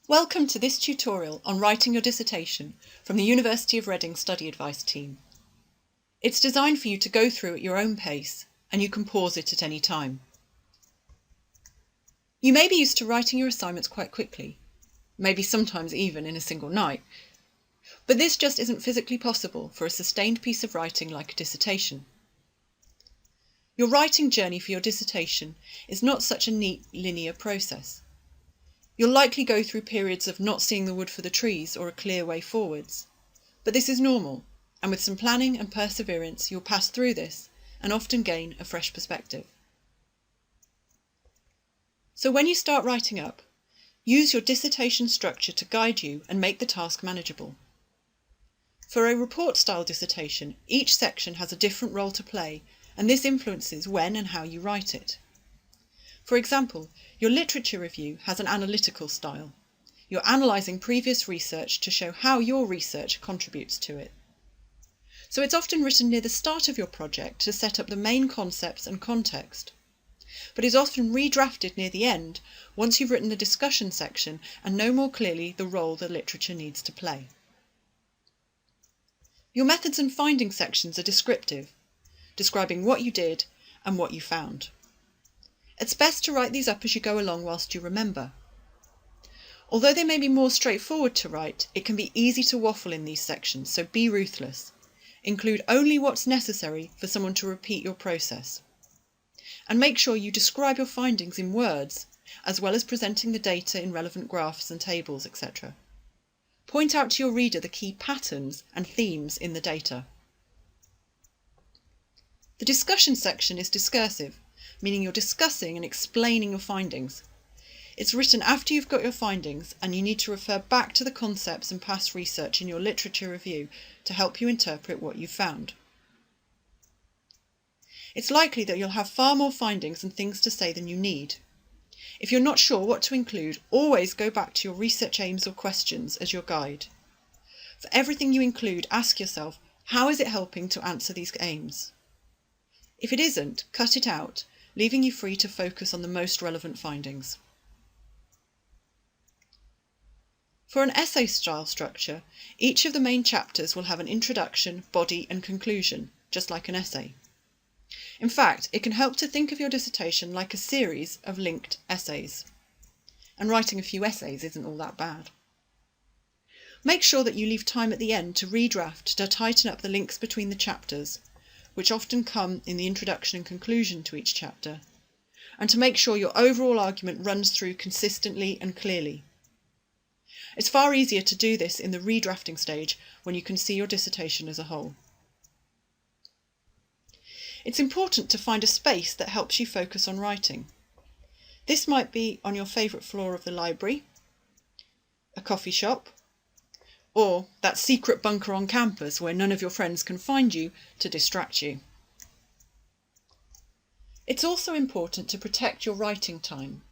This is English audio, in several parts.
Welcome to this tutorial on writing your dissertation from the University of Reading Study Advice team. It's designed for you to go through at your own pace, and you can pause it at any time. You may be used to writing your assignments quite quickly, maybe sometimes even in a single night, but this just isn't physically possible for a sustained piece of writing like a dissertation. Your writing journey for your dissertation is not such a neat, linear process. You'll likely go through periods of not seeing the wood for the trees or a clear way forwards. But this is normal, and with some planning and perseverance you'll pass through this and often gain a fresh perspective. So when you start writing up, use your dissertation structure to guide you and make the task manageable. For a report-style dissertation, each section has a different role to play, and this influences when and how you write it. For example, your literature review has an analytical style. You're analysing previous research to show how your research contributes to it. So it's often written near the start of your project to set up the main concepts and context, but is often redrafted near the end once you've written the discussion section and know more clearly the role the literature needs to play. Your methods and findings sections are descriptive, describing what you did and what you found. It's best to write these up as you go along whilst you remember. Although they may be more straightforward to write, it can be easy to waffle in these sections, so be ruthless. Include only what's necessary for someone to repeat your process. And make sure you describe your findings in words, as well as presenting the data in relevant graphs and tables, etc. Point out to your reader the key patterns and themes in the data. The discussion section is discursive, meaning you're discussing and explaining your findings. It's written after you've got your findings, and you need to refer back to the concepts and past research in your literature review to help you interpret what you've found. It's likely that you'll have far more findings and things to say than you need. If you're not sure what to include, always go back to your research aims or questions as your guide. For everything you include, ask yourself, how is it helping to answer these aims? If it isn't, cut it out, leaving you free to focus on the most relevant findings. For an essay-style structure, each of the main chapters will have an introduction, body and conclusion, just like an essay. In fact, it can help to think of your dissertation like a series of linked essays. And writing a few essays isn't all that bad. Make sure that you leave time at the end to redraft to tighten up the links between the chapters, which often come in the introduction and conclusion to each chapter, and to make sure your overall argument runs through consistently and clearly. It's far easier to do this in the redrafting stage when you can see your dissertation as a whole. It's important to find a space that helps you focus on writing. This might be on your favourite floor of the library, a coffee shop, or that secret bunker on campus where none of your friends can find you to distract you. It's also important to protect your writing time.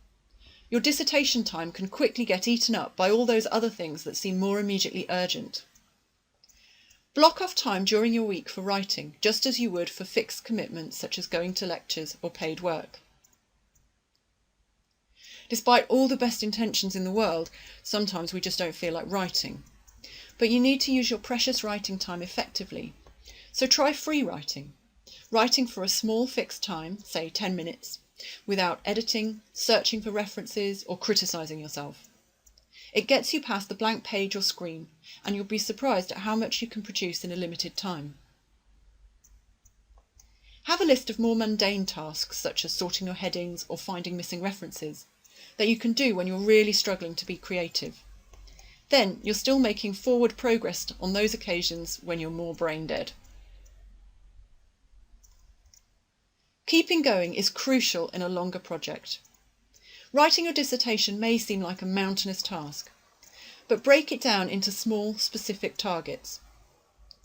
Your dissertation time can quickly get eaten up by all those other things that seem more immediately urgent. Block off time during your week for writing, just as you would for fixed commitments such as going to lectures or paid work. Despite all the best intentions in the world, sometimes we just don't feel like writing. But you need to use your precious writing time effectively. So try free writing. Writing for a small fixed time, say 10 minutes, without editing, searching for references or criticising yourself. It gets you past the blank page or screen, and you'll be surprised at how much you can produce in a limited time. Have a list of more mundane tasks, such as sorting your headings or finding missing references, that you can do when you're really struggling to be creative. Then you're still making forward progress on those occasions when you're more brain dead. Keeping going is crucial in a longer project. Writing your dissertation may seem like a mountainous task, but break it down into small, specific targets.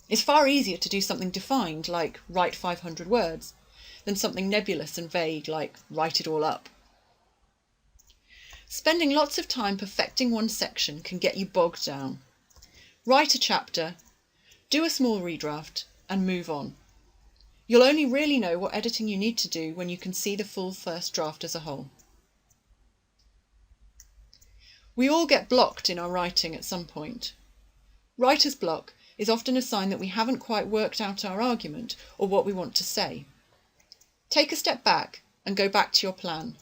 It's far easier to do something defined, like write 500 words, than something nebulous and vague, like write it all up. Spending lots of time perfecting one section can get you bogged down. Write a chapter, do a small redraft, and move on. You'll only really know what editing you need to do when you can see the full first draft as a whole. We all get blocked in our writing at some point. Writer's block is often a sign that we haven't quite worked out our argument or what we want to say. Take a step back and go back to your plan.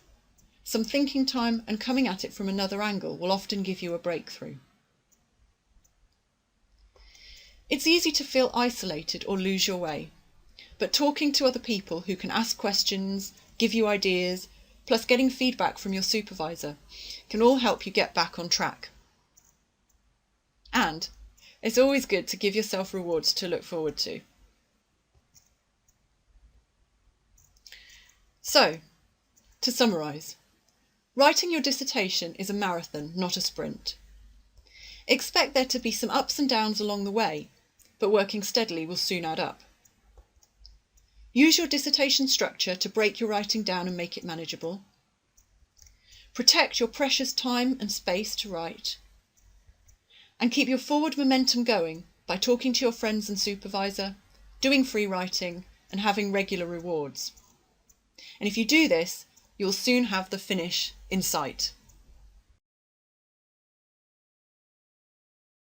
Some thinking time and coming at it from another angle will often give you a breakthrough. It's easy to feel isolated or lose your way, but talking to other people who can ask questions, give you ideas, plus getting feedback from your supervisor can all help you get back on track. And it's always good to give yourself rewards to look forward to. So, to summarise, writing your dissertation is a marathon, not a sprint. Expect there to be some ups and downs along the way, but working steadily will soon add up. Use your dissertation structure to break your writing down and make it manageable. Protect your precious time and space to write. And keep your forward momentum going by talking to your friends and supervisor, doing free writing, and having regular rewards. And if you do this, you'll soon have the finish in sight.